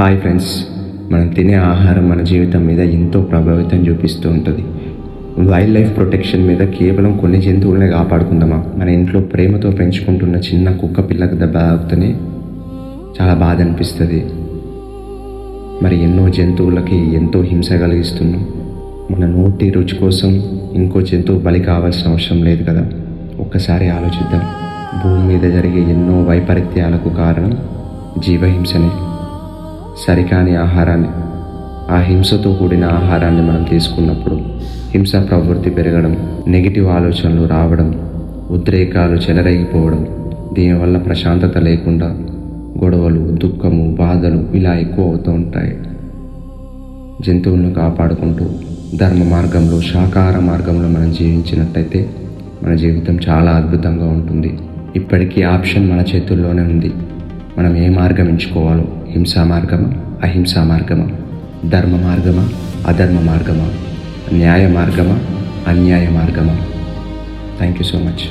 Hi friends, మనం తినే ఆహారం మన జీవితం మీద ఎంతో ప్రభావితం చూపిస్తూ ఉంటుంది. వైల్డ్ లైఫ్ ప్రొటెక్షన్ మీద కేవలం కొన్ని జంతువులనే కాపాడుకుందామా? మన ఇంట్లో ప్రేమతో పెంచుకుంటున్న చిన్న కుక్క పిల్లకు దెబ్బ తాకుతూనే చాలా బాధ అనిపిస్తుంది. మరి ఎన్నో జంతువులకి ఎంతో హింస కలిగిస్తున్నాం. మన నోటి రుచి కోసం ఇంకో జంతువు బలి కావాల్సిన అవసరం లేదు కదా. ఒక్కసారి ఆలోచిద్దాం. భూమి మీద జరిగే ఎన్నో వైపరీత్యాలకు కారణం జీవహింసనే. సరికాని ఆహారాన్ని, ఆ హింసతో కూడిన ఆహారాన్ని మనం తీసుకున్నప్పుడు హింసా ప్రవృత్తి పెరగడం, నెగిటివ్ ఆలోచనలు రావడం, ఉద్రేకాలు చెలరేగిపోవడం, దీనివల్ల ప్రశాంతత లేకుండా గొడవలు, దుఃఖము, బాధలు ఇలా ఎక్కువ అవుతూ ఉంటాయి. జంతువులను కాపాడుకుంటూ ధర్మ మార్గంలో, శాకాహార మార్గంలో మనం జీవించినట్టయితే మన జీవితం చాలా అద్భుతంగా ఉంటుంది. ఇప్పటికీ ఆప్షన్ మన చేతుల్లోనే ఉంది. మనం ఏ మార్గం ఎంచుకోవాలో, హింసా మార్గమా, అహింసా మార్గమా, ధర్మ మార్గమా, అధర్మ మార్గమా, న్యాయ మార్గమా, అన్యాయ మార్గమా? Thank you so much.